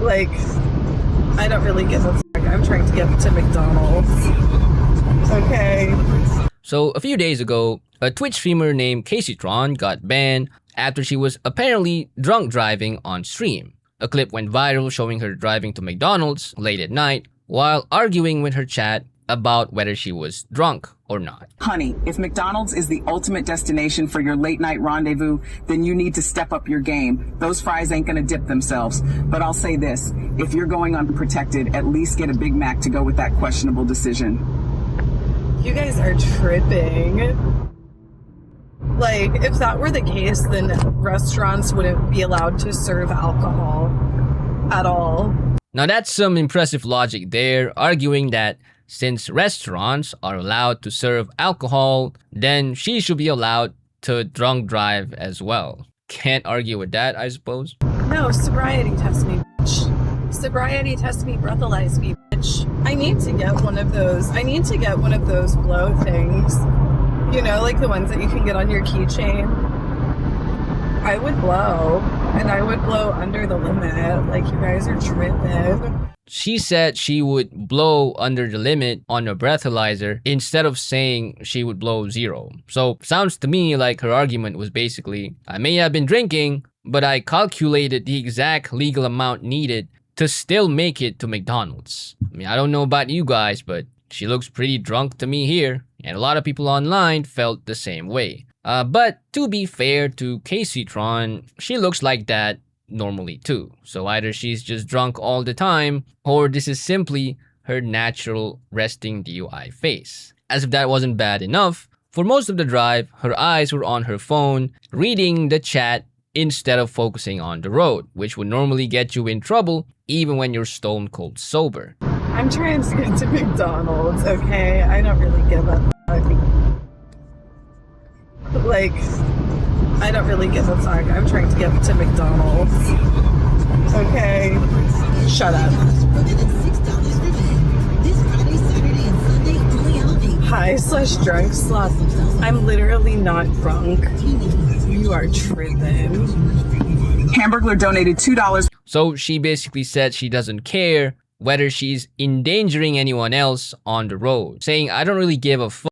Like, I don't really give a fuck. I'm trying to get to McDonald's. Okay. So a few days ago, a Twitch streamer named Kaceytron got banned after she was apparently drunk driving on stream. A clip went viral showing her driving to McDonald's late at night while arguing with her chat about whether she was drunk or not. Honey, if McDonald's is the ultimate destination for your late night rendezvous, then you need to step up your game. Those fries ain't gonna dip themselves. But I'll say this, if you're going unprotected, at least get a Big Mac to go with that questionable decision. You guys are tripping. Like, if that were the case, then restaurants wouldn't be allowed to serve alcohol at all. Now that's some impressive logic there, arguing that since restaurants are allowed to serve alcohol, then she should be allowed to drunk drive as well. Can't argue with that, I suppose. No, sobriety test me, bitch. Sobriety test me, breathalyze me, bitch. I need to get one of those. I need to get one of those blow things. You know, like the ones that you can get on your keychain. I would blow, and I would blow under the limit. Like, you guys are tripping. She said she would blow under the limit on a breathalyzer instead of saying she would blow 0. So sounds to me like her argument was basically, I may have been drinking, but I calculated the exact legal amount needed to still make it to McDonald's. I mean, I don't know about you guys, but she looks pretty drunk to me here, and a lot of people online felt the same way. But to be fair to Kaceytron, she looks like that normally too. So either she's just drunk all the time, or this is simply her natural resting DUI face. As if that wasn't bad enough, for most of the drive, her eyes were on her phone, reading the chat instead of focusing on the road, which would normally get you in trouble even when you're stone cold sober. I'm trying to get to McDonald's, okay? I don't really give a fuck. Like, I don't really give a fuck. I'm trying to get to McDonald's. Okay? Shut up. High/drunk slop. I'm literally not drunk. You are tripping. Hamburglar donated $2. So she basically said she doesn't care whether she's endangering anyone else on the road, saying I don't really give a fuck,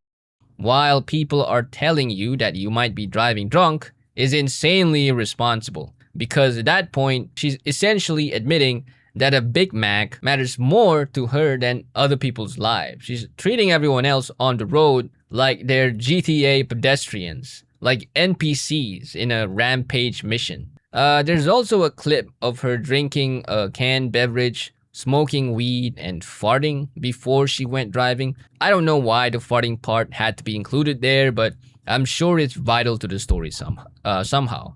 while people are telling you that you might be driving drunk is insanely irresponsible, because at that point she's essentially admitting that a Big Mac matters more to her than other people's lives. She's treating everyone else on the road like they're GTA pedestrians, like NPCs in a rampage mission. There's also a clip of her drinking a canned beverage, smoking weed, and farting before she went driving. I don't know why the farting part had to be included there, but I'm sure it's vital to the story somehow.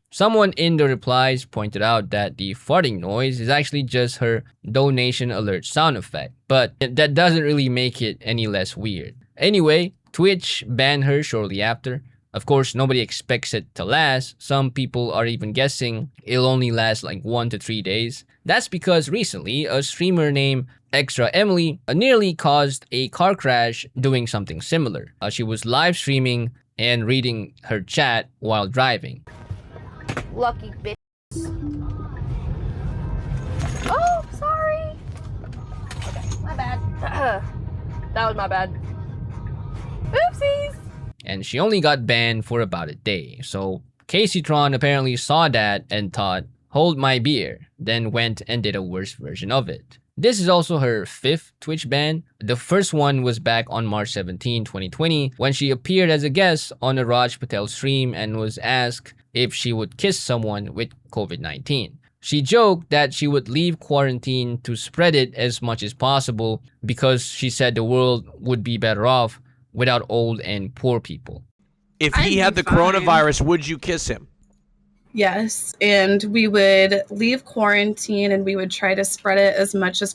Someone in the replies pointed out that the farting noise is actually just her donation alert sound effect, but that doesn't really make it any less weird. Anyway, Twitch banned her shortly after. Of course, nobody expects it to last. Some people are even guessing it'll only last like 1 to 3 days. That's because recently, a streamer named Extra Emily nearly caused a car crash doing something similar. She was live streaming and reading her chat while driving. Lucky bitch. Oh, sorry. Okay, my bad. That was my bad. Oopsies. And she only got banned for about a day. So Kaceytron apparently saw that and thought, hold my beer, then went and did a worse version of it. This is also her 5th Twitch ban. The first one was back on March 17, 2020, when she appeared as a guest on a Raj Patel stream and was asked if she would kiss someone with COVID-19. She joked that she would leave quarantine to spread it as much as possible because she said the world would be better off without old and poor people. If he had the coronavirus, would you kiss him? Yes, and we would leave quarantine and we would try to spread it as much as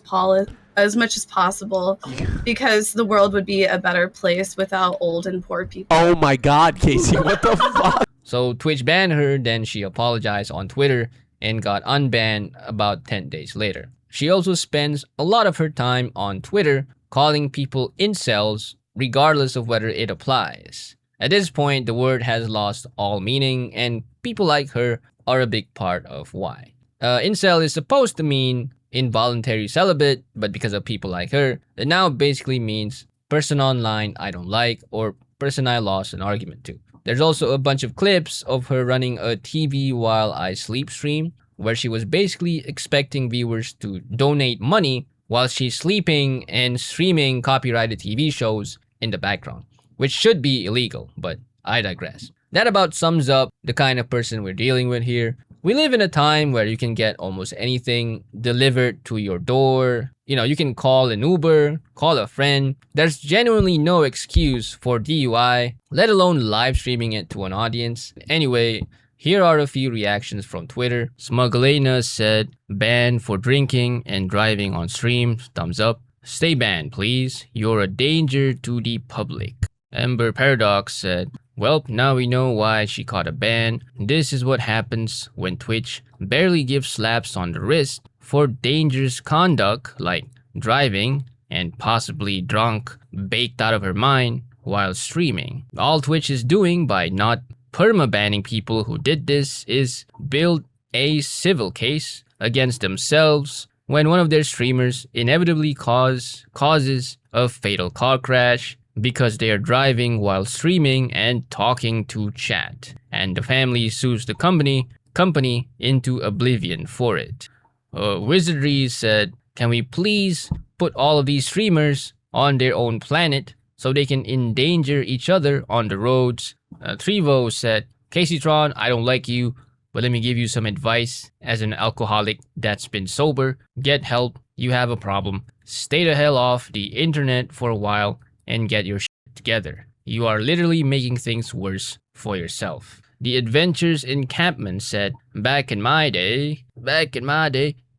as much as possible because the world would be a better place without old and poor people. Oh my God, Casey, what the fuck? So Twitch banned her, then she apologized on Twitter and got unbanned about 10 days later. She also spends a lot of her time on Twitter calling people incels regardless of whether it applies. At this point, the word has lost all meaning and people like her are a big part of why. Incel is supposed to mean involuntary celibate, but because of people like her, it now basically means person online I don't like or person I lost an argument to. There's also a bunch of clips of her running a TV while I sleep stream, where she was basically expecting viewers to donate money while she's sleeping and streaming copyrighted TV shows in the background, which should be illegal, but I digress. That about sums up the kind of person we're dealing with here. We live in a time where you can get almost anything delivered to your door. You know, you can call an Uber, call a friend. There's genuinely no excuse for DUI, let alone live streaming it to an audience. Anyway, here are a few reactions from Twitter. Smuglena said, banned for drinking and driving on stream, thumbs up. Stay banned, please. You're a danger to the public. Ember Paradox said, well, now we know why she caught a ban. This is what happens when Twitch barely gives slaps on the wrist for dangerous conduct like driving and possibly drunk, baked out of her mind while streaming. All Twitch is doing by not perma-banning people who did this is build a civil case against themselves when one of their streamers inevitably causes a fatal car crash because they are driving while streaming and talking to chat, and the family sues the company into oblivion for it. Wizardry said, can we please put all of these streamers on their own planet so they can endanger each other on the roads? Trevo said, Kaceytron, I don't like you, but let me give you some advice as an alcoholic that's been sober. Get help, you have a problem. Stay the hell off the internet for a while and get your shit together. You are literally making things worse for yourself. The Adventures Encampment said, back in my day,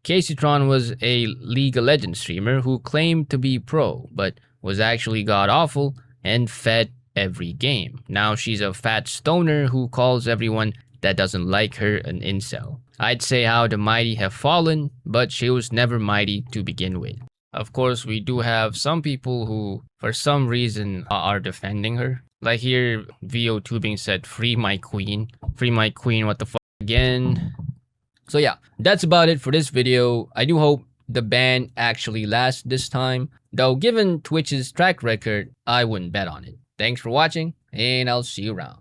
Kaceytron was a League of Legends streamer who claimed to be pro, but was actually god-awful and fed every game. Now she's a fat stoner who calls everyone that doesn't like her an incel. I'd say how the mighty have fallen, but she was never mighty to begin with. Of course, we do have some people who, for some reason, are defending her. Like here, VO Tubing said, free my queen. Free my queen, what the fuck again? So yeah, that's about it for this video. I do hope the ban actually lasts this time. Though given Twitch's track record, I wouldn't bet on it. Thanks for watching, and I'll see you around.